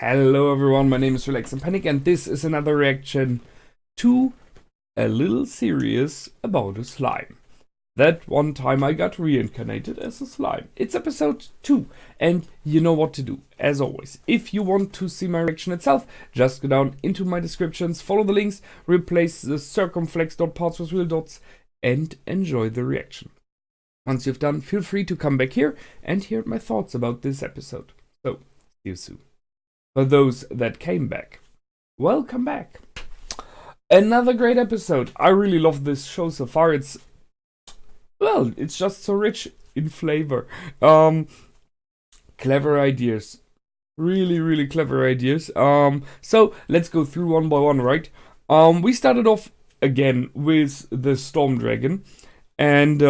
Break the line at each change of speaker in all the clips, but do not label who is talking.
Hello everyone, my name is Relax and Panic and this is another reaction to a little series about a slime. That one time I got reincarnated as a slime. It's episode 2 and you know what to do. As always, if you want to see my reaction itself, just go down into my descriptions, follow the links, replace the circumflex.parts with real dots and enjoy the reaction. Once you've done, feel free to come back here and hear my thoughts about this episode. So, see you soon. For those that came back, welcome back. Another great episode. I really love this show so far. It's just so rich in flavor. Clever ideas. Really clever ideas. So let's go through one by one, right? We started off again with the Storm Dragon and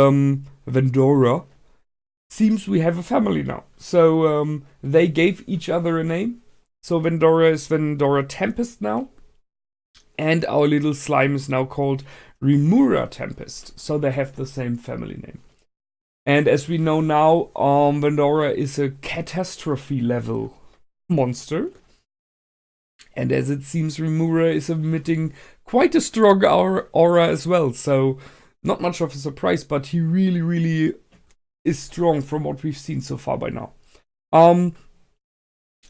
Vendora. Seems we have a family now. So they gave each other a name. So Vendora is Vendora Tempest now. And our little slime is now called Remura Tempest. So they have the same family name. And as we know now, Vendora is a catastrophe level monster. And as it seems, Remura is emitting quite a strong aura as well. So not much of a surprise, but he really is strong from what we've seen so far by now.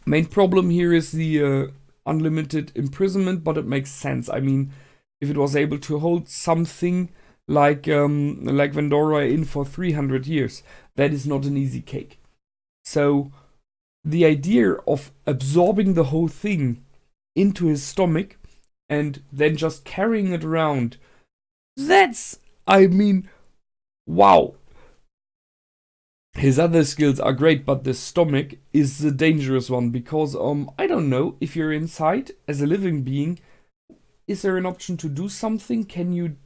Main problem here is the unlimited imprisonment, but it makes sense. I mean, if it was able to hold something like Vendora in for 300 years, that is not an easy cake. So the idea of absorbing the whole thing into his stomach and then just carrying it around, that's, I mean, wow. His other skills are great, but the stomach is the dangerous one because, I don't know, if you're inside as a living being, is there an option to do something? Can you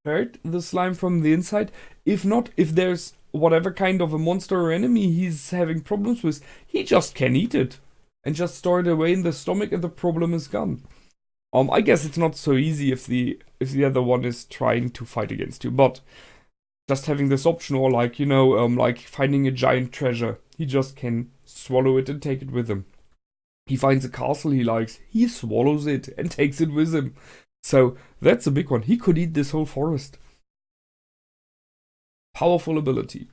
hurt the slime from the inside? If not, if there's whatever kind of a monster or enemy he's having problems with, he just can eat it and just store it away in the stomach and the problem is gone. I guess it's not so easy if the other one is trying to fight against you, but just having this option, or like, you know, like finding a giant treasure. He just can swallow it and take it with him. He finds a castle he likes, he swallows it and takes it with him. So that's a big one. He could eat this whole forest. Powerful ability.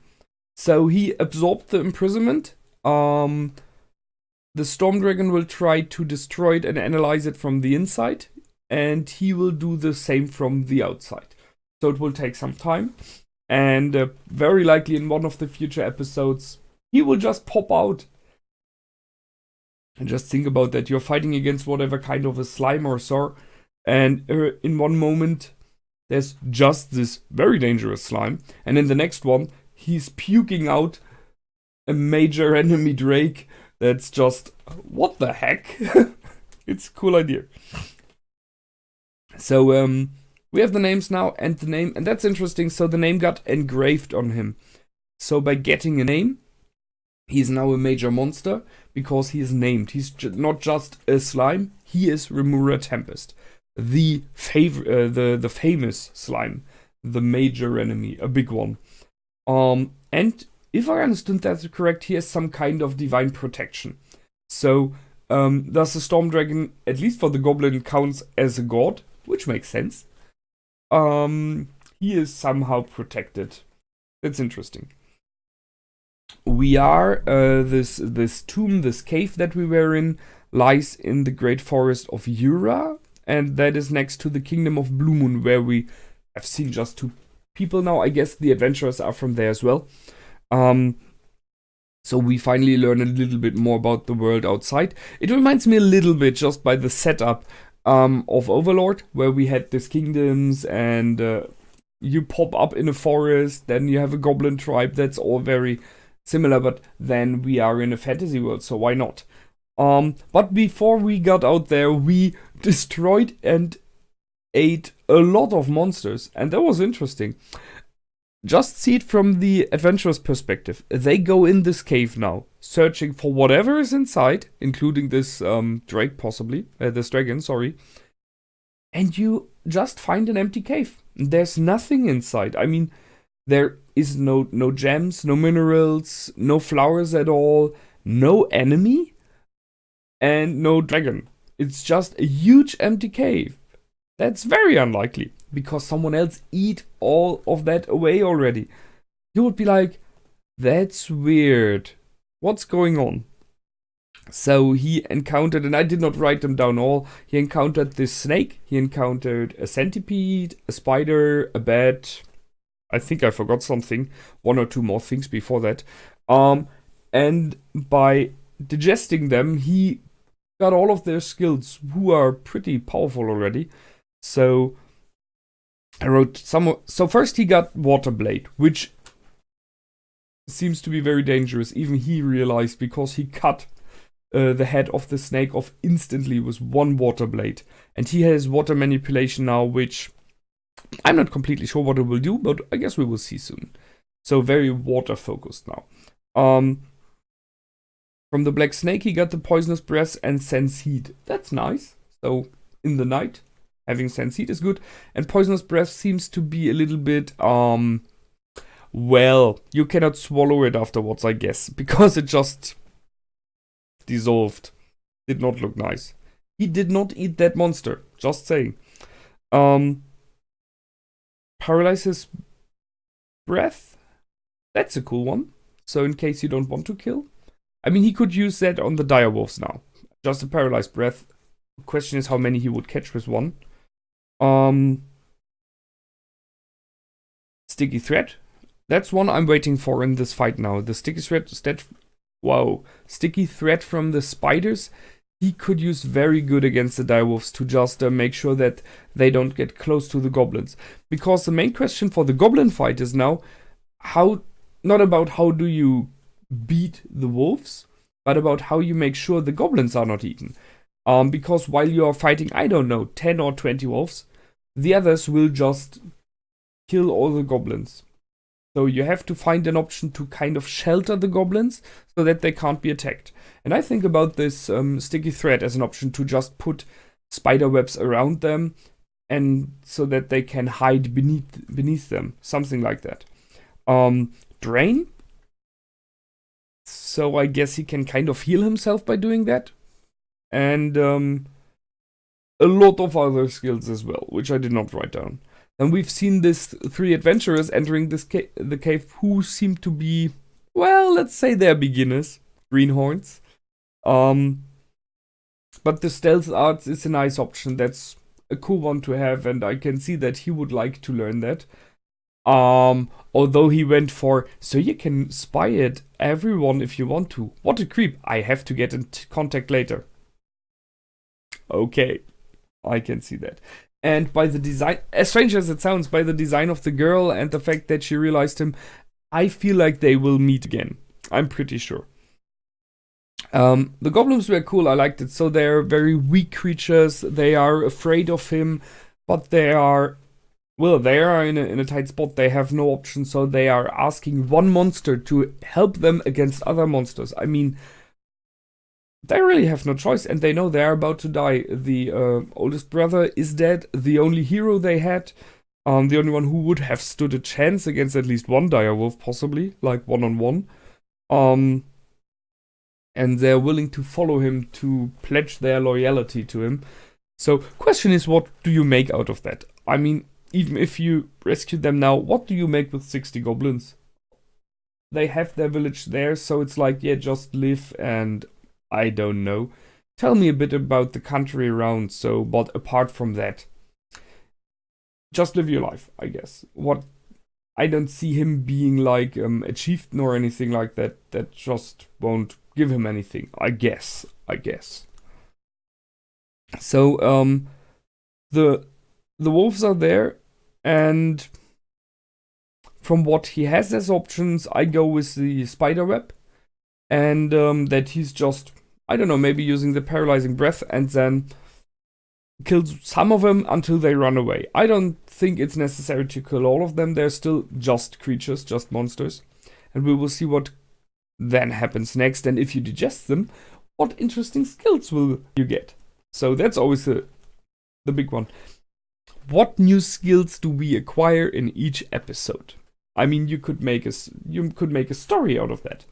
So he absorbed the imprisonment. The Storm Dragon will try to destroy it and analyze it from the inside. And he will do the same from the outside. So it will take some time. And very likely in one of the future episodes, he will just pop out. And just think about that. You're fighting against whatever kind of a slime or so. And in one moment, there's just this very dangerous slime. And in the next one, he's puking out a major enemy Drake. That's just, what the heck? It's a cool idea. So, we have the names now and the name, and that's interesting. So the name got engraved on him. So by getting a name, he's now a major monster because he is named. He's not just a slime. He is Remura Tempest, the famous slime, the major enemy, a big one. And if I understood that correct, he has some kind of divine protection. So thus the Storm Dragon, at least for the goblin, counts as a god, which makes sense. He is somehow protected. That's interesting. We are, this tomb, this cave that we were in, lies in the great forest of Yura, and that is next to the kingdom of Blue Moon, where we have seen just 2 people now. I guess the adventurers are from there as well. So we finally learn a little bit more about the world outside. It reminds me a little bit, just by the setup, of Overlord, where we had these kingdoms and you pop up in a forest, then you have a goblin tribe. That's all very similar, but then we are in a fantasy world, so why not? But before we got out there, we destroyed and ate a lot of monsters, and that was interesting. Just see it from the adventurer's perspective. They go in this cave now, searching for whatever is inside, including this Drake, possibly. This dragon, sorry. And you just find an empty cave. There's nothing inside. I mean, there is no gems, no minerals, no flowers at all, no enemy. and no dragon. It's just a huge empty cave. That's very unlikely, because someone else eat all of that away already. You would be like, that's weird. What's going on? So he encountered, and I did not write them down all, he encountered this snake, he encountered a centipede, a spider, a bat. I think I forgot something, one or two more things before that. And by digesting them, he got all of their skills, who are pretty powerful already. So I wrote some. So first he got Water Blade, which seems to be very dangerous. Even he realized, because he cut the head of the snake off instantly with one Water Blade. And he has Water Manipulation now, which I'm not completely sure what it will do, but I guess we will see soon. So very water focused now. From the Black Snake he got the Poisonous Breath and Sense Heat. That's nice. So in the night, having Sense Heat is good. And Poisonous Breath seems to be a little bit, well, you cannot swallow it afterwards, I guess, because it just dissolved. Did not look nice. He did not eat that monster, just saying. Paralyzes Breath. That's a cool one. So in case you don't want to kill. I mean, he could use that on the direwolves now. Just a Paralyzed Breath. Question is how many he would catch with one. Sticky Thread. That's one I'm waiting for in this fight now. The Sticky Thread, wow. Sticky Thread from the spiders. He could use very good against the direwolves to just make sure that they don't get close to the goblins. Because the main question for the goblin fight is now, not about how do you beat the wolves, but about how you make sure the goblins are not eaten. Because while you are fighting, I don't know, 10 or 20 wolves, the others will just kill all the goblins. So you have to find an option to kind of shelter the goblins so that they can't be attacked. And I think about this Sticky Thread as an option to just put spider webs around them, and so that they can hide beneath them. Something like that. Drain. So I guess he can kind of heal himself by doing that. And a lot of other skills as well, which I did not write down. And we've seen these 3 adventurers entering this the cave who seem to be, well, let's say they're beginners. Greenhorns. But the stealth arts is a nice option. That's a cool one to have, and I can see that he would like to learn that. Although he went for, so you can spy at everyone if you want to. What a creep. I have to get in contact later. Okay, I can see that. And by the design, as strange as it sounds, by the design of the girl and the fact that she realized him, I feel like they will meet again. I'm pretty sure. The goblins were cool, I liked it. So they're very weak creatures, they are afraid of him, but they are in a tight spot, they have no option, so they are asking one monster to help them against other monsters. I mean, they really have no choice, and they know they are about to die. The oldest brother is dead, the only hero they had, the only one who would have stood a chance against at least one direwolf, possibly, like one-on-one. And they're willing to follow him, to pledge their loyalty to him. So, question is, what do you make out of that? I mean, even if you rescue them now, what do you make with 60 goblins? They have their village there, so it's like, yeah, just live and I don't know. Tell me a bit about the country around, so, but apart from that, just live your life, I guess. I don't see him being like a chieftain or anything like that. That just won't give him anything, I guess. So, the wolves are there, and from what he has as options, I go with the spider web, and that he's just, I don't know, maybe using the paralyzing breath and then kills some of them until they run away. I don't think it's necessary to kill all of them. They're still just creatures, just monsters, and we will see what then happens next, and if you digest them, what interesting skills will you get? So that's always the big one. What new skills do we acquire in each episode? I mean, you could make a story out of that.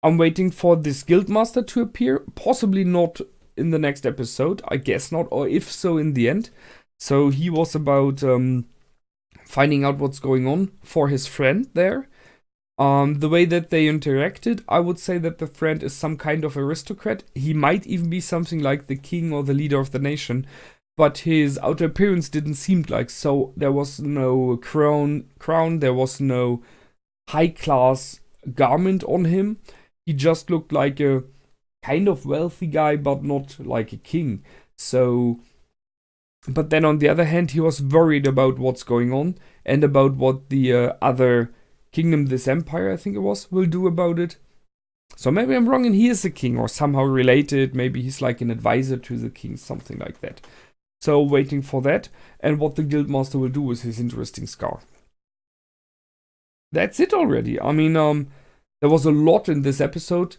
I'm waiting for this Guildmaster to appear, possibly not in the next episode, I guess not, or if so, in the end. So he was about finding out what's going on for his friend there. The way that they interacted, I would say that the friend is some kind of aristocrat. He might even be something like the king or the leader of the nation, but his outer appearance didn't seem like so. There was no crown, there was no high-class garment on him. He just looked like a kind of wealthy guy, but not like a king. So, but then on the other hand, he was worried about what's going on and about what the other kingdom, this empire, I think it was, will do about it. So maybe I'm wrong and he is a king or somehow related. Maybe he's like an advisor to the king, something like that. So waiting for that and what the Guildmaster will do with his interesting scar. That's it already. I mean, there was a lot in this episode,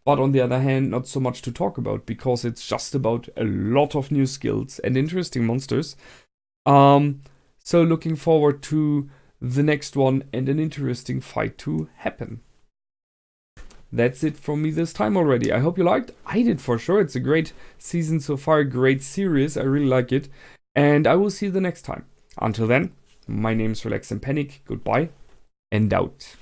but on the other hand, not so much to talk about because it's just about a lot of new skills and interesting monsters. So looking forward to the next one and an interesting fight to happen. That's it from me this time already. I hope you liked. I did for sure. It's a great season so far, a great series. I really like it. And I will see you the next time. Until then, my name's Relax and Panic. Goodbye and out.